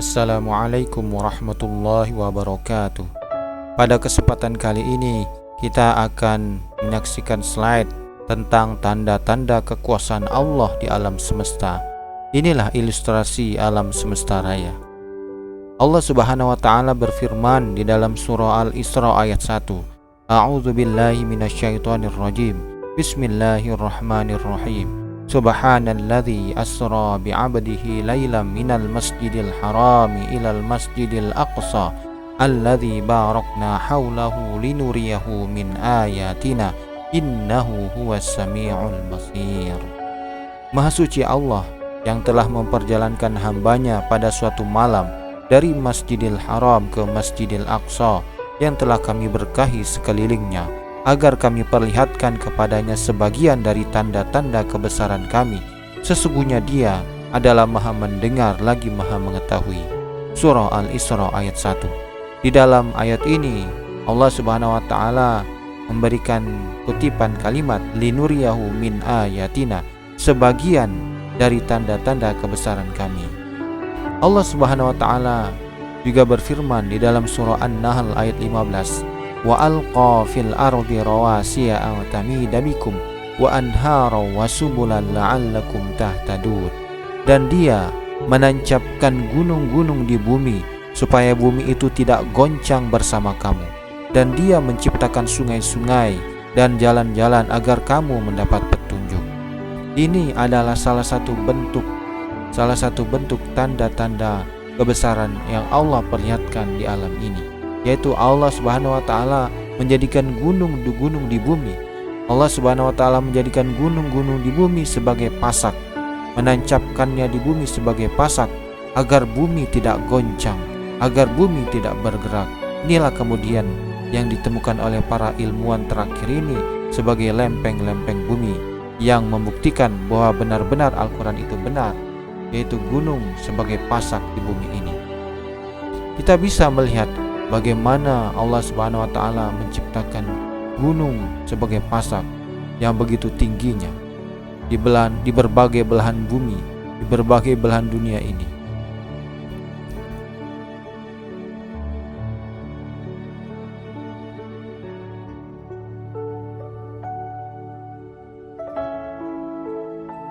Assalamualaikum warahmatullahi wabarakatuh. Pada kesempatan kali ini kita akan menyaksikan slide tentang tanda-tanda kekuasaan Allah di alam semesta. Inilah ilustrasi alam semesta raya. Allah Subhanahu wa taala berfirman di dalam surah Al-Isra ayat 1. A'udzu billahi minasyaitonir rajim. Bismillahirrahmanirrahim. Subhanalladzi asra bi'abdihi laylan minal masjidil harami ilal masjidil aqsa alladzi barakna haulahu linuriyahu min ayatina innahu huwas sami'ul basir. Maha suci Allah yang telah memperjalankan hambanya pada suatu malam dari Masjidil Haram ke Masjidil Aqsa yang telah kami berkahi sekelilingnya, agar kami perlihatkan kepadanya sebagian dari tanda-tanda kebesaran kami. Sesungguhnya Dia adalah Maha mendengar lagi Maha mengetahui. Surah Al-Isra ayat 1. Di dalam ayat ini Allah Subhanahu wa taala memberikan kutipan kalimat linuriyahu min ayatina, sebagian dari tanda-tanda kebesaran kami. Allah Subhanahu wa taala juga berfirman di dalam surah An-Nahl ayat 15. Wa alqa fil ardi rawasiya an tamida bikum wa anhara wa subulan la'allakum tahtadun. Dan Dia menancapkan gunung-gunung di bumi supaya bumi itu tidak goncang bersama kamu, dan Dia menciptakan sungai-sungai dan jalan-jalan agar kamu mendapat petunjuk. Ini adalah salah satu bentuk tanda-tanda kebesaran yang Allah perlihatkan di alam ini, yaitu Allah Subhanahu wa taala menjadikan gunung-gunung di bumi. Allah Subhanahu wa taala menjadikan gunung-gunung di bumi sebagai pasak, menancapkannya di bumi sebagai pasak agar bumi tidak goncang, agar bumi tidak bergerak. Inilah kemudian yang ditemukan oleh para ilmuwan terakhir ini sebagai lempeng-lempeng bumi yang membuktikan bahwa benar-benar Al-Quran itu benar, yaitu gunung sebagai pasak di bumi ini. Kita bisa melihat bagaimana Allah Subhanahu wa taala menciptakan gunung sebagai pasak yang begitu tingginya di berbagai belahan bumi, di berbagai belahan dunia ini.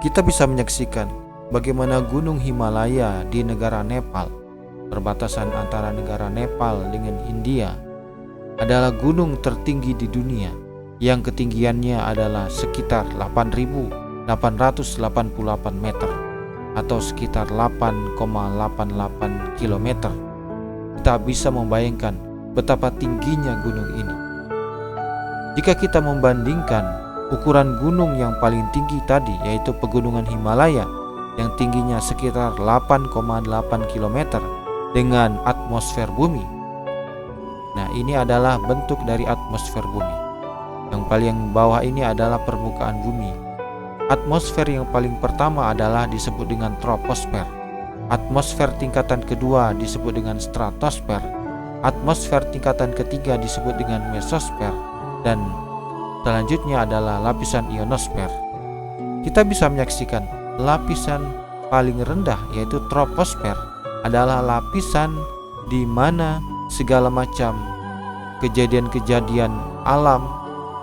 Kita bisa menyaksikan bagaimana Gunung Himalaya di negara Nepal, perbatasan antara negara Nepal dengan India, adalah gunung tertinggi di dunia yang ketinggiannya adalah sekitar 8.888 meter atau sekitar 8,88 km. Kita bisa membayangkan betapa tingginya gunung ini. Jika kita membandingkan ukuran gunung yang paling tinggi tadi, yaitu pegunungan Himalaya yang tingginya sekitar 8,8 km, dengan atmosfer bumi. Nah, ini adalah bentuk dari atmosfer bumi. Yang paling bawah ini adalah permukaan bumi. Atmosfer yang paling pertama adalah disebut dengan troposfer. Atmosfer tingkatan kedua disebut dengan stratosfer. Atmosfer tingkatan ketiga disebut dengan mesosfer, dan selanjutnya adalah lapisan ionosfer. Kita bisa menyaksikan lapisan paling rendah, yaitu troposfer, adalah lapisan di mana segala macam kejadian-kejadian alam,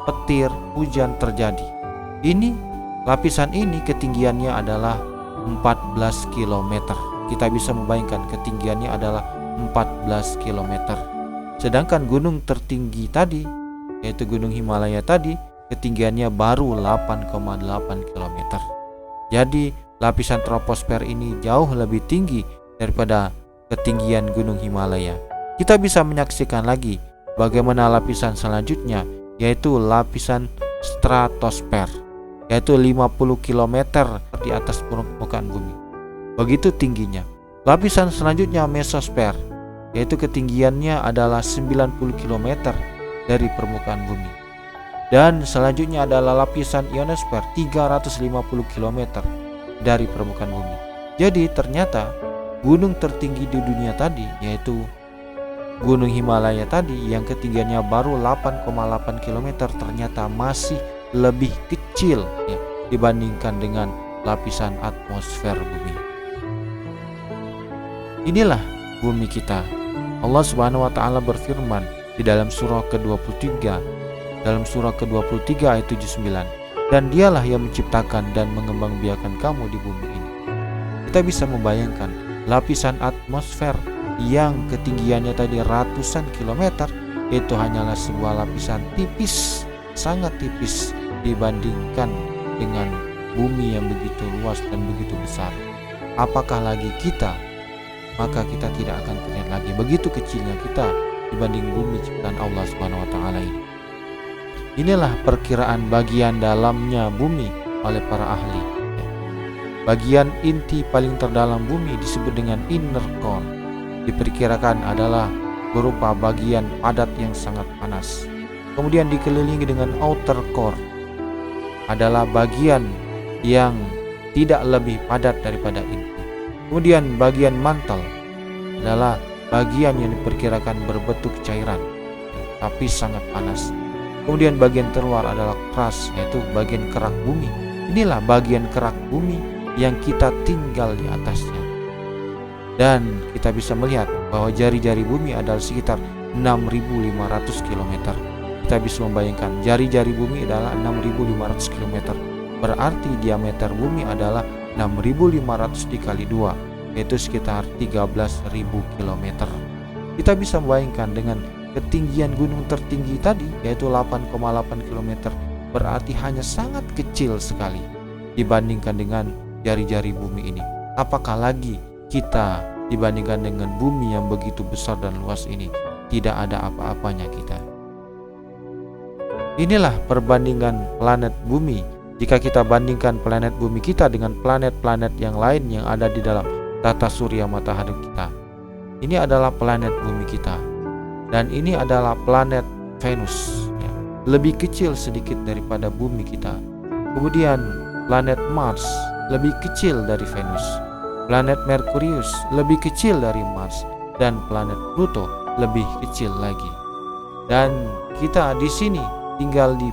petir, hujan terjadi. Lapisan ini ketinggiannya adalah 14 km. Kita bisa membayangkan ketinggiannya adalah 14 km. Sedangkan gunung tertinggi tadi, yaitu Gunung Himalaya tadi, ketinggiannya baru 8,8 km. Jadi lapisan troposfer ini jauh lebih tinggi daripada ketinggian Gunung Himalaya. Kita bisa menyaksikan lagi bagaimana lapisan selanjutnya, yaitu lapisan stratosfer, yaitu 50 km di atas permukaan bumi. Begitu tingginya. Lapisan selanjutnya mesosfer, yaitu ketinggiannya adalah 90 km dari permukaan bumi. Dan selanjutnya adalah lapisan ionosfer, 350 km dari permukaan bumi. Jadi ternyata gunung tertinggi di dunia tadi, yaitu Gunung Himalaya tadi yang ketinggiannya baru 8,8 km, ternyata masih lebih kecil dibandingkan dengan lapisan atmosfer bumi. Inilah bumi kita. Allah Subhanahu wa taala berfirman di dalam surah ke-23, ayat 79, dan dialah yang menciptakan dan mengembangbiakan kamu di bumi ini. Kita bisa membayangkan lapisan atmosfer yang ketinggiannya tadi ratusan kilometer, itu hanyalah sebuah lapisan tipis, sangat tipis dibandingkan dengan bumi yang begitu luas dan begitu besar. Apakah lagi kita? Maka kita tidak akan terlihat lagi. Begitu kecilnya kita dibanding bumi ciptaan Allah Subhanahu wa taala ini. Inilah perkiraan bagian dalamnya bumi oleh para ahli. Bagian inti paling terdalam bumi disebut dengan inner core. Diperkirakan adalah berupa bagian padat yang sangat panas. Kemudian dikelilingi dengan outer core, adalah bagian yang tidak lebih padat daripada inti. Kemudian bagian mantel adalah bagian yang diperkirakan berbentuk cairan tapi sangat panas. Kemudian bagian terluar adalah crust, yaitu bagian kerak bumi. Inilah bagian kerak bumi yang kita tinggal di atasnya. Dan kita bisa melihat bahwa jari-jari bumi adalah sekitar 6.500 km. Kita bisa membayangkan jari-jari bumi adalah 6.500 km. Berarti diameter bumi adalah 6.500 dikali 2, yaitu sekitar 13.000 km. Kita bisa membayangkan dengan ketinggian gunung tertinggi tadi, yaitu 8,8 km, berarti hanya sangat kecil sekali dibandingkan dengan jari-jari bumi ini. Apakah lagi kita dibandingkan dengan bumi yang begitu besar dan luas ini? Tidak ada apa-apanya kita. Inilah perbandingan planet bumi. Jika kita bandingkan planet bumi kita dengan planet-planet yang lain yang ada di dalam tata surya matahari kita. Ini adalah planet bumi kita. Dan ini adalah planet Venus, ya, lebih kecil sedikit daripada bumi kita. Kemudian planet Mars lebih kecil dari Venus. Planet Merkurius lebih kecil dari Mars. Dan planet Pluto lebih kecil lagi. Dan kita di sini tinggal di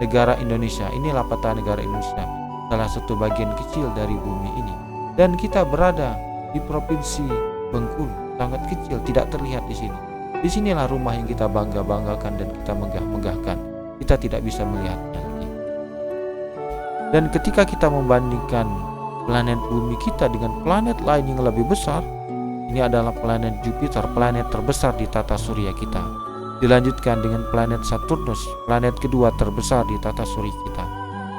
negara Indonesia. Inilah peta negara Indonesia, salah satu bagian kecil dari bumi ini. Dan kita berada di provinsi Bengkulu, sangat kecil, tidak terlihat di sini. Di sinilah rumah yang kita bangga-banggakan dan kita megah-megahkan. Kita tidak bisa melihatnya lagi. Dan ketika kita membandingkan planet bumi kita dengan planet lain yang lebih besar, ini adalah planet Jupiter, planet terbesar di tata surya kita. Dilanjutkan dengan planet Saturnus, planet kedua terbesar di tata surya kita,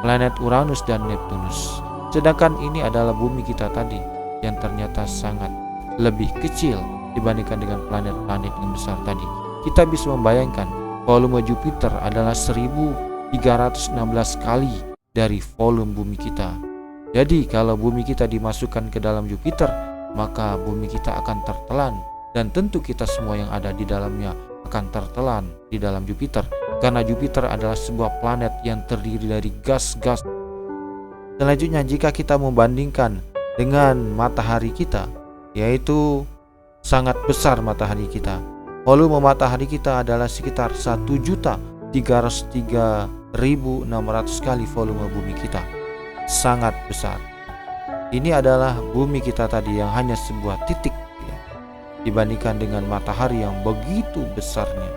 planet Uranus dan Neptunus. Sedangkan ini adalah bumi kita tadi yang ternyata sangat lebih kecil dibandingkan dengan planet-planet yang besar tadi. Kita bisa membayangkan volume Jupiter adalah 1316 kali dari volume bumi kita. Jadi kalau bumi kita dimasukkan ke dalam Jupiter, maka bumi kita akan tertelan, dan tentu kita semua yang ada di dalamnya akan tertelan di dalam Jupiter, karena Jupiter adalah sebuah planet yang terdiri dari gas-gas. Selanjutnya, jika kita membandingkan dengan matahari kita, yaitu sangat besar matahari kita. Volume matahari kita adalah sekitar 1.303.600 kali volume bumi kita. Sangat besar. Ini adalah bumi kita tadi yang hanya sebuah titik dibandingkan dengan matahari yang begitu besarnya.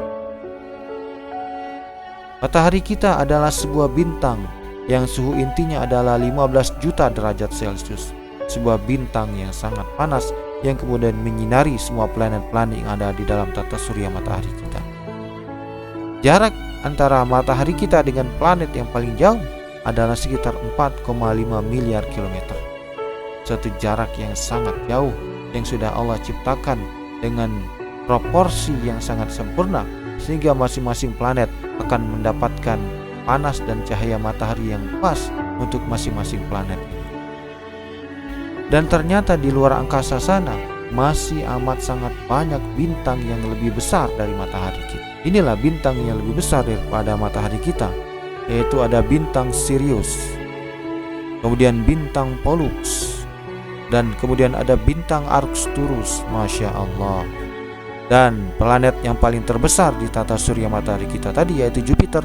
Matahari kita adalah sebuah bintang yang suhu intinya adalah 15 juta derajat Celcius. Sebuah bintang yang sangat panas yang kemudian menyinari semua planet-planet yang ada di dalam tata surya matahari kita. Jarak antara matahari kita dengan planet yang paling jauh adalah sekitar 4,5 miliar kilometer. Satu jarak yang sangat jauh yang sudah Allah ciptakan dengan proporsi yang sangat sempurna, sehingga masing-masing planet akan mendapatkan panas dan cahaya matahari yang pas untuk masing-masing planet ini. Dan ternyata di luar angkasa sana masih amat sangat banyak bintang yang lebih besar dari matahari kita. Inilah bintang yang lebih besar daripada matahari kita, yaitu ada bintang Sirius, kemudian bintang Pollux, dan kemudian ada bintang Arcturus. Masya Allah. Dan planet yang paling terbesar di tata surya matahari kita tadi, yaitu Jupiter,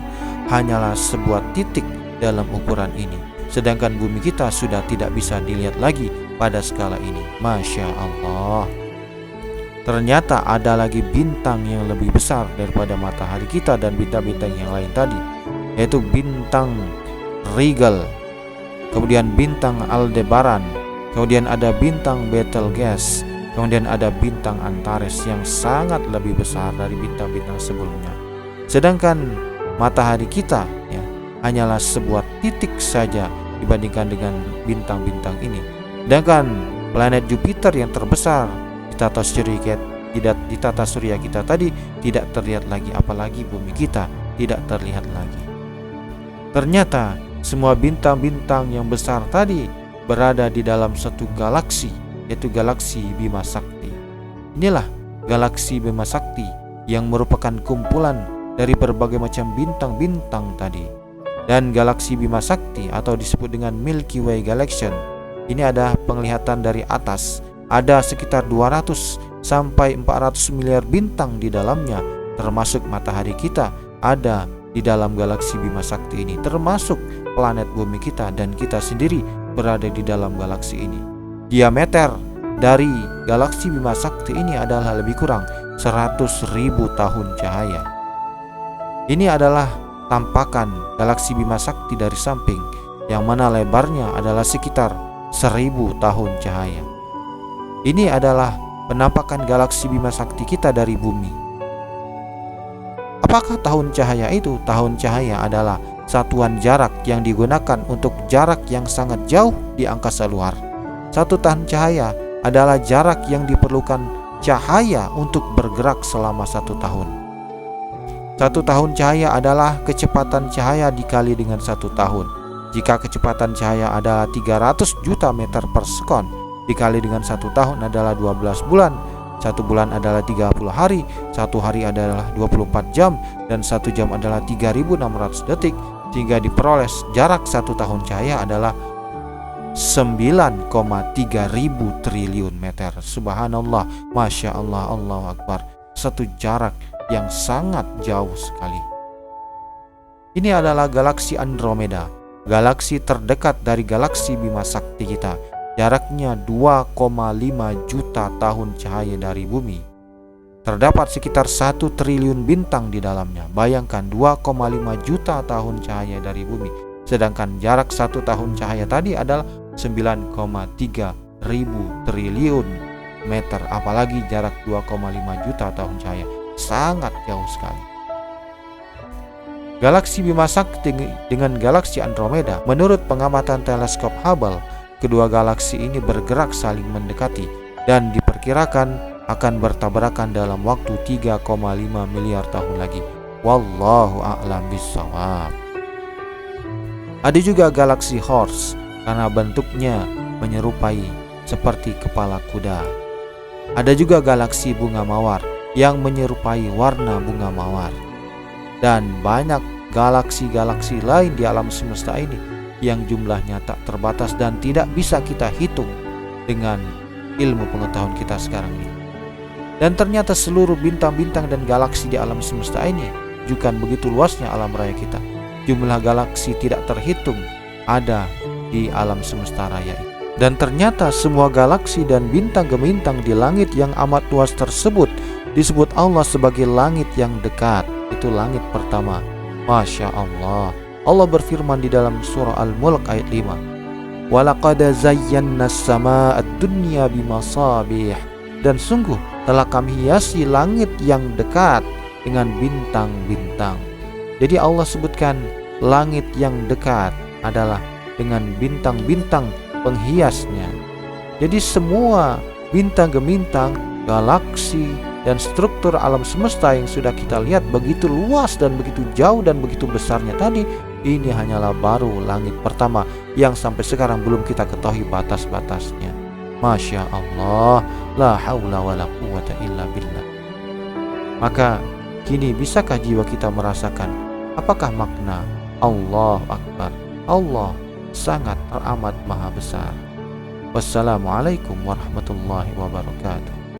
hanyalah sebuah titik dalam ukuran ini. Sedangkan bumi kita sudah tidak bisa dilihat lagi pada skala ini. Masya Allah. ternyata ada lagi bintang yang lebih besar daripada matahari kita dan bintang-bintang yang lain tadi, yaitu bintang Rigel, kemudian bintang Aldebaran, kemudian ada bintang Betelgeuse, kemudian ada bintang Antares yang sangat lebih besar dari bintang-bintang sebelumnya. Sedangkan matahari kita ya, hanyalah sebuah titik saja dibandingkan dengan bintang-bintang ini. Sedangkan planet Jupiter yang terbesar di tata surya kita tadi tidak terlihat lagi, apalagi bumi kita tidak terlihat lagi. Ternyata semua bintang-bintang yang besar tadi berada di dalam satu galaksi, yaitu galaksi Bima Sakti. Inilah galaksi Bima Sakti yang merupakan kumpulan dari berbagai macam bintang-bintang tadi. Dan galaksi Bima Sakti atau disebut dengan Milky Way Galaxy ini ada penglihatan dari atas. Ada sekitar 200 sampai 400 miliar bintang di dalamnya, termasuk matahari kita ada di dalam galaksi Bima Sakti ini, termasuk planet bumi kita, dan kita sendiri berada di dalam galaksi ini. Diameter dari galaksi Bima Sakti ini adalah lebih kurang 100.000 tahun cahaya. Ini adalah tampakan galaksi Bima Sakti dari samping, yang mana lebarnya adalah sekitar 1000 tahun cahaya. Ini adalah penampakan galaksi Bima Sakti kita dari bumi. Apakah tahun cahaya itu? Tahun cahaya adalah satuan jarak yang digunakan untuk jarak yang sangat jauh di angkasa luar. Satu tahun cahaya adalah jarak yang diperlukan cahaya untuk bergerak selama 1 tahun. 1 tahun cahaya adalah kecepatan cahaya dikali dengan 1 tahun. Jika kecepatan cahaya adalah 300 juta meter per sekon, dikali dengan 1 tahun adalah 12 bulan. 1 bulan adalah 30 hari, 1 hari adalah 24 jam, dan 1 jam adalah 3600 detik, sehingga diperoleh jarak 1 tahun cahaya adalah 9,3 ribu triliun meter. Subhanallah, Masya Allah, Allahu Akbar. Satu jarak yang sangat jauh sekali. Ini adalah galaksi Andromeda, galaksi terdekat dari galaksi Bima Sakti kita. Jaraknya 2,5 juta tahun cahaya dari bumi. Terdapat sekitar 1 triliun bintang di dalamnya. Bayangkan 2,5 juta tahun cahaya dari bumi. Sedangkan jarak 1 tahun cahaya tadi adalah 9,3 ribu triliun meter. Apalagi jarak 2,5 juta tahun cahaya. Sangat jauh sekali. Galaksi Bima Sakti dengan galaksi Andromeda, menurut pengamatan teleskop Hubble, kedua galaksi ini bergerak saling mendekati dan diperkirakan akan bertabrakan dalam waktu 3,5 miliar tahun lagi. Wallahu a'lam bishawab. Ada juga galaksi Horse karena bentuknya menyerupai seperti kepala kuda. Ada juga galaksi Bunga Mawar yang menyerupai warna bunga mawar. Dan banyak galaksi-galaksi lain di alam semesta ini yang jumlahnya tak terbatas dan tidak bisa kita hitung dengan ilmu pengetahuan kita sekarang ini. Dan ternyata seluruh bintang-bintang dan galaksi di alam semesta ini juga begitu luasnya alam raya kita. Jumlah galaksi tidak terhitung ada di alam semesta raya ini. Dan ternyata semua galaksi dan bintang-bintang di langit yang amat luas tersebut disebut Allah sebagai langit yang dekat. Itu langit pertama. Masya Allah. Allah berfirman di dalam surah Al-Mulk ayat 5. Walaqad zayyana as-samaa'a ad-dunya bimasabih. Dan sungguh telah kami hiasi langit yang dekat dengan bintang-bintang. Jadi Allah sebutkan langit yang dekat adalah dengan bintang-bintang penghiasnya. Jadi semua bintang-bintang, galaksi, dan struktur alam semesta yang sudah kita lihat begitu luas dan begitu jauh dan begitu besarnya tadi, ini hanyalah baru langit pertama yang sampai sekarang belum kita ketahui batas-batasnya. Masya Allah, la haula wa la quwata illa billah. Maka kini bisakah jiwa kita merasakan apakah makna Allah Akbar? Allah sangat teramat maha besar. Wassalamualaikum warahmatullahi wabarakatuh.